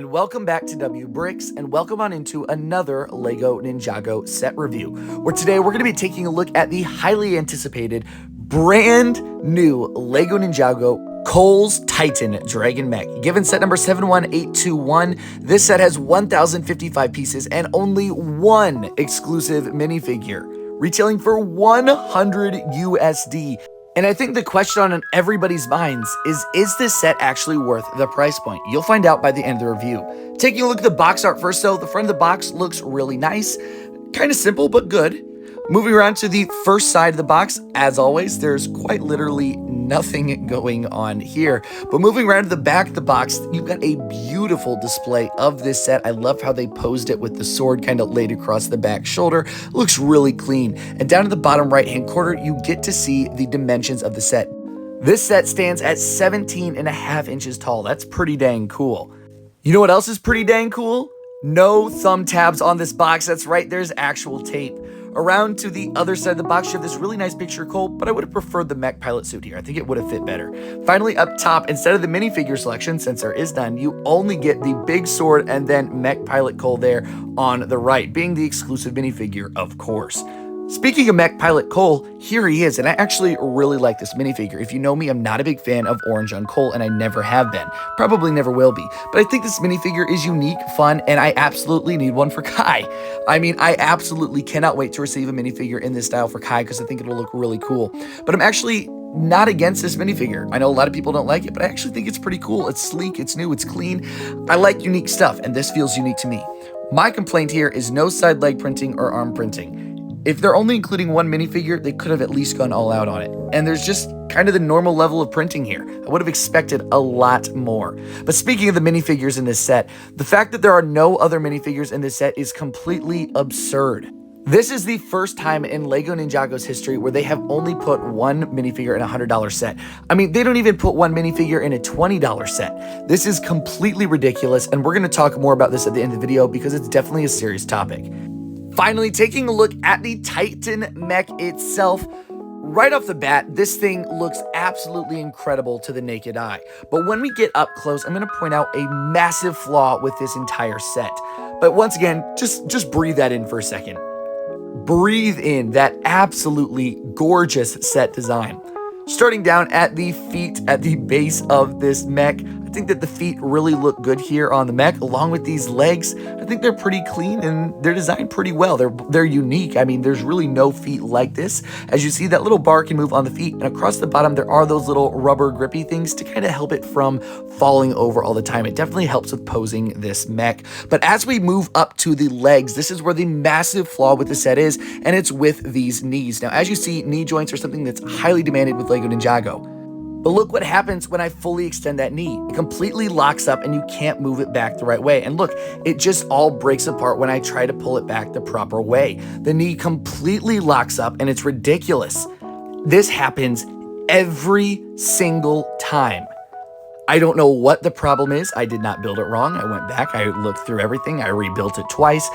and welcome back to W Bricks, and welcome on into another Lego Ninjago set review, where today we're going to be taking a look at the highly anticipated, brand new Lego Ninjago Cole's Titan Dragon Mech. Given set number 71821, this set has 1,055 pieces and only one exclusive minifigure, retailing for 100 USD. And I think the question on everybody's minds is this set actually worth the price point? You'll find out by the end of the review. Taking a look at the box art first though, the front of the box looks really nice. Kind of simple, but good. Moving around to the first side of the box, as always, there's quite literally nothing going on here. But moving around to the back of the box, you've got a beautiful display of this set. I love how they posed it with the sword kind of laid across the back shoulder. Looks really clean. And down to the bottom right-hand corner, you get to see the dimensions of the set. This set stands at 17.5 inches tall. That's pretty dang cool. You know what else is pretty dang cool? No thumb tabs on this box. That's right, there's actual tape. Around to the other side of the box, you have this really nice picture of Cole, but I would have preferred the Mech pilot suit here. I think it would have fit better. Finally, up top, instead of the minifigure selection, since there is none, you only get the big sword and then Mech pilot Cole there on the right, being the exclusive minifigure, of course. Speaking of Mech pilot Cole, here he is, and I actually really like this minifigure. If you know me, I'm not a big fan of orange on Cole, and I never have been. Probably never will be. But I think this minifigure is unique, fun, and I absolutely need one for Kai. I mean, I absolutely cannot wait to receive a minifigure in this style for Kai because I think it'll look really cool. But I'm actually not against this minifigure. I know a lot of people don't like it, but I actually think it's pretty cool. It's sleek, it's new, it's clean. I like unique stuff, and this feels unique to me. My complaint here is no side leg printing or arm printing. If they're only including one minifigure, they could have at least gone all out on it. And there's just kind of the normal level of printing here. I would have expected a lot more. But speaking of the minifigures in this set, the fact that there are no other minifigures in this set is completely absurd. This is the first time in Lego Ninjago's history where they have only put one minifigure in a $100 set. I mean, they don't even put one minifigure in a $20 set. This is completely ridiculous, and we're going to talk more about this at the end of the video because it's definitely a serious topic. Finally, taking a look at the Titan Mech itself, right off the bat, this thing looks absolutely incredible to the naked eye. But when we get up close, I'm going to point out a massive flaw with this entire set. But once again, just breathe that in for a second. Breathe in that absolutely gorgeous set design. Starting down at the feet, at the base of this mech, I think that the feet really look good here on the mech, along with these legs. I think they're pretty clean and they're designed pretty well. They're unique. I mean, there's really no feet like this. As you see, that little bar can move on the feet, and across the bottom, there are those little rubber grippy things to kind of help it from falling over all the time. It definitely helps with posing this mech. But as we move up to the legs, this is where the massive flaw with the set is, and it's with these knees. Now, as you see, knee joints are something that's highly demanded with Lego Ninjago. But look what happens when I fully extend that knee. It completely locks up and you can't move it back the right way. And look, it just all breaks apart when I try to pull it back the proper way. The knee completely locks up and it's ridiculous. This happens every single time. I don't know what the problem is. I did not build it wrong. I went back, I looked through everything, I rebuilt it twice.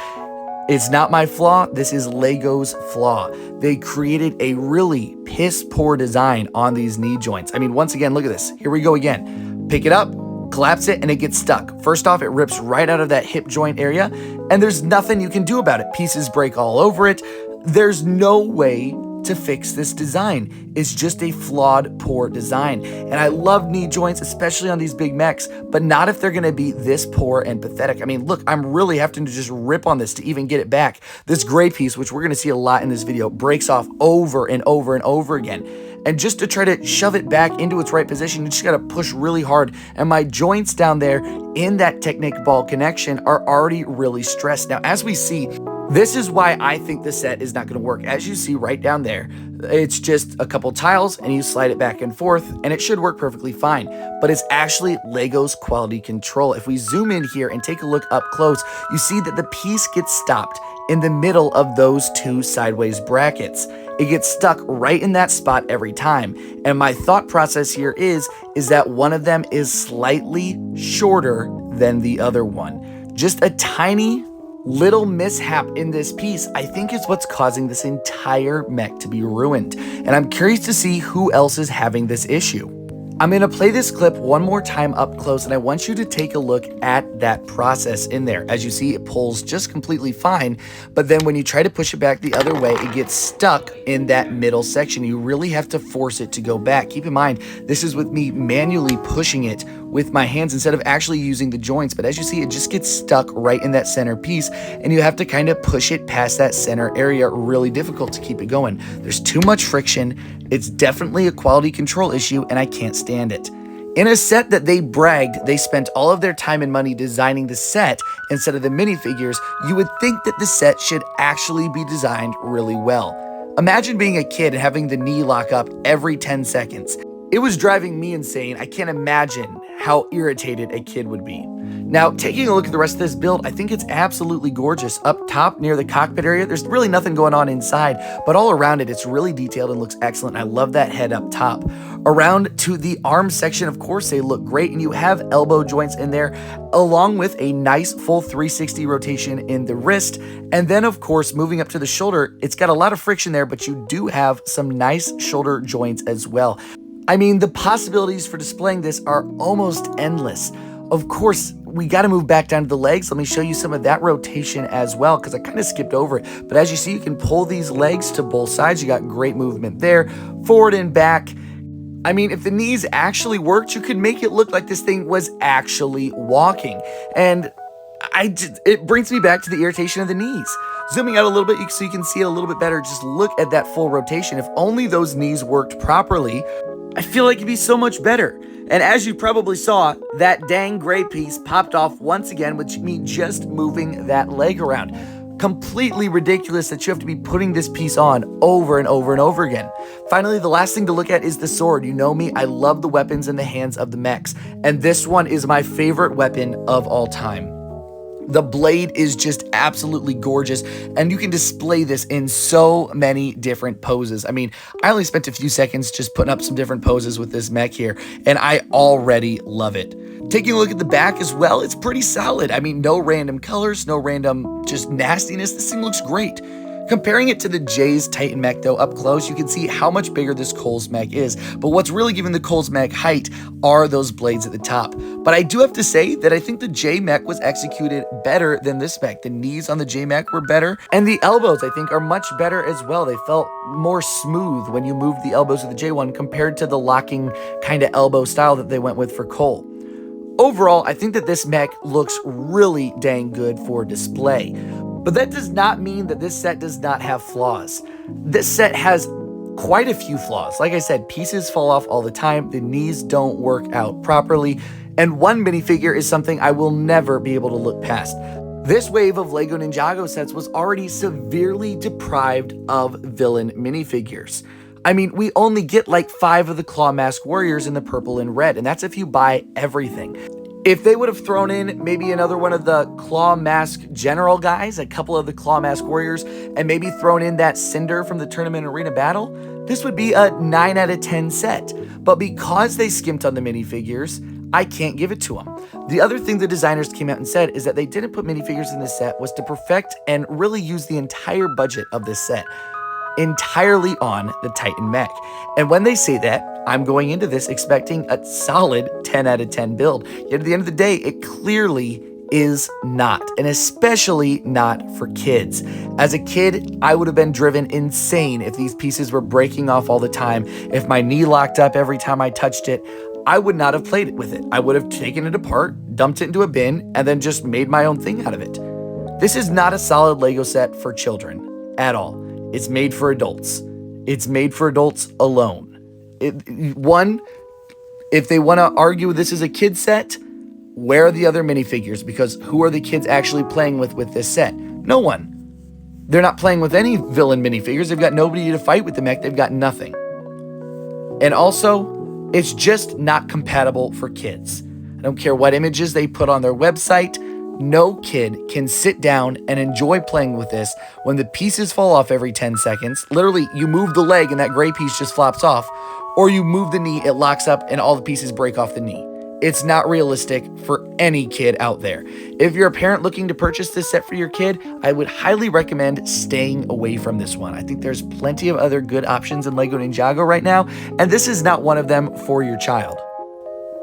It's not my flaw, this is Lego's flaw. They created a really piss poor design on these knee joints. I mean, once again, look at this. Here we go again. Pick it up, collapse it, and it gets stuck. First off, it rips right out of that hip joint area, and there's nothing you can do about it. Pieces break all over it. There's no way to fix this design. It's just a flawed, poor design. And I love knee joints, especially on these big mechs, but not if they're gonna be this poor and pathetic. I mean, look, I'm really having to just rip on this to even get it back. This gray piece, which we're gonna see a lot in this video, breaks off over and over and over again. And just to try to shove it back into its right position, you just gotta push really hard. And my joints down there in that Technic ball connection are already really stressed. Now, as we see, this is why I think the set is not going to work. As you see right down there, it's just a couple tiles and you slide it back and forth and it should work perfectly fine. But it's actually Lego's quality control. If we zoom in here and take a look up close, you see that the piece gets stopped in the middle of those two sideways brackets. It gets stuck right in that spot every time. And my thought process here is that one of them is slightly shorter than the other one. Just a tiny little mishap in this piece, I think, is what's causing this entire mech to be ruined. And I'm curious to see who else is having this issue. I'm going to play this clip one more time up close, and I want you to take a look at that process in there. As you see, it pulls just completely fine, but then when you try to push it back the other way, it gets stuck in that middle section. You really have to force it to go back. Keep in mind, this is with me manually pushing it with my hands instead of actually using the joints, but as you see, it just gets stuck right in that center piece, and you have to kind of push it past that center area. Really difficult to keep it going. There's too much friction. It's definitely a quality control issue, and I can't stand it. In a set that they bragged they spent all of their time and money designing the set instead of the minifigures, you would think that the set should actually be designed really well. Imagine being a kid and having the knee lock up every 10 seconds. It was driving me insane. I can't imagine how irritated a kid would be. Now, taking a look at the rest of this build, I think it's absolutely gorgeous. Up top near the cockpit area, there's really nothing going on inside, but all around it, it's really detailed and looks excellent. I love that head up top. Around to the arm section, of course, they look great, and you have elbow joints in there, along with a nice full 360 rotation in the wrist. And then, of course, moving up to the shoulder, it's got a lot of friction there, but you do have some nice shoulder joints as well. I mean, the possibilities for displaying this are almost endless. Of course, we got to move back down to the legs. Let me show you some of that rotation as well, because I kind of skipped over it. But as you see, you can pull these legs to both sides. You got great movement there, forward and back. I mean, if the knees actually worked, you could make it look like this thing was actually walking. And it brings me back to the irritation of the knees. Zooming out a little bit so you can see it a little bit better, just look at that full rotation. If only those knees worked properly, I feel like it'd be so much better. And as you probably saw, that dang gray piece popped off once again with me just moving that leg around. Completely ridiculous that you have to be putting this piece on over and over and over again. Finally, the last thing to look at is the sword. You know me, I love the weapons in the hands of the mechs, and this one is my favorite weapon of all time. The blade is just absolutely gorgeous, and you can display this in so many different poses. I mean, I only spent a few seconds just putting up some different poses with this mech here, and I already love it. Taking a look at the back as well, it's pretty solid. I mean, no random colors, no random just nastiness. This thing looks great. Comparing it to the Jay's Titan mech, though, up close, you can see how much bigger this Cole's mech is. But what's really giving the Cole's mech height are those blades at the top. But I do have to say that I think the J mech was executed better than this mech. The knees on the J mech were better, and the elbows, I think, are much better as well. They felt more smooth when you moved the elbows of the J1 compared to the locking kind of elbow style that they went with for Cole. Overall, I think that this mech looks really dang good for display. But that does not mean that this set does not have flaws. This set has quite a few flaws. Like I said, pieces fall off all the time, the knees don't work out properly, and one minifigure is something I will never be able to look past. This wave of LEGO Ninjago sets was already severely deprived of villain minifigures. I mean, we only get like 5 of the Claw Mask Warriors in the purple and red, and that's if you buy everything. If they would have thrown in maybe another one of the Claw Mask General guys, a couple of the Claw Mask Warriors, and maybe thrown in that Cinder from the Tournament Arena Battle, this would be a 9 out of 10 set. But because they skimped on the minifigures, I can't give it to them. The other thing the designers came out and said is that they didn't put minifigures in this set was to perfect and really use the entire budget of this set entirely on the Titan mech. And when they say that, I'm going into this expecting a solid 10 out of 10 build. Yet at the end of the day, it clearly is not, and especially not for kids. As a kid, I would have been driven insane if these pieces were breaking off all the time. If my knee locked up every time I touched it, I would not have played it with it. I would have taken it apart, dumped it into a bin, and then just made my own thing out of it. This is not a solid LEGO set for children at all. It's made for adults. It's made for adults alone. If they want to argue this is a kid set, where are the other minifigures? Because who are the kids actually playing with this set? No one. They're not playing with any villain minifigures. They've got nobody to fight with the mech. They've got nothing. And also, it's just not compatible for kids. I don't care what images they put on their website. No kid can sit down and enjoy playing with this when the pieces fall off every 10 seconds. Literally, you move the leg and that gray piece just flops off. Or you move the knee, it locks up, and all the pieces break off the knee. It's not realistic for any kid out there. If you're a parent looking to purchase this set for your kid, I would highly recommend staying away from this one. I think there's plenty of other good options in LEGO Ninjago right now, and this is not one of them for your child.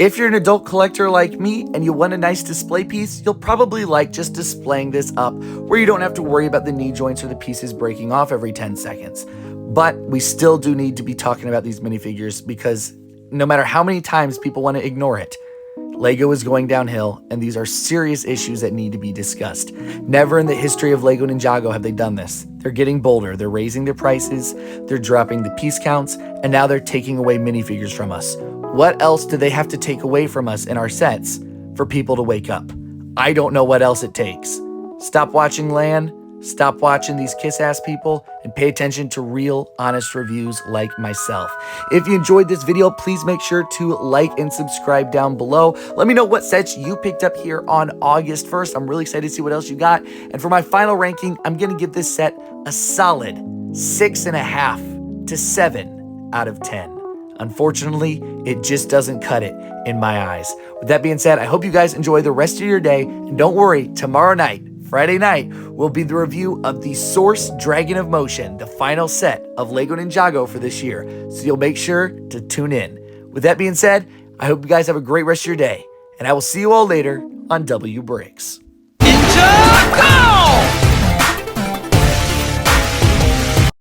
If you're an adult collector like me and you want a nice display piece, you'll probably like just displaying this up where you don't have to worry about the knee joints or the pieces breaking off every 10 seconds. But we still do need to be talking about these minifigures because no matter how many times people want to ignore it, Lego is going downhill, and these are serious issues that need to be discussed. Never in the history of Lego Ninjago have they done this. They're getting bolder. They're raising their prices, they're dropping the piece counts, and now they're taking away minifigures from us. What else do they have to take away from us in our sets for people to wake up? I don't know what else it takes. Stop watching LAN, stop watching these kiss-ass people, and pay attention to real, honest reviews like myself. If you enjoyed this video, please make sure to like and subscribe down below. Let me know what sets you picked up here on August 1st. I'm really excited to see what else you got. And for my final ranking, I'm going to give this set a solid 6.5 to 7 out of 10. Unfortunately, it just doesn't cut it in my eyes. With that being said, I hope you guys enjoy the rest of your day. And don't worry, tomorrow night, Friday night, will be the review of the Source Dragon of Motion, the final set of Lego Ninjago for this year. So you'll make sure to tune in. With that being said, I hope you guys have a great rest of your day. And I will see you all later on W Bricks. Ninjago!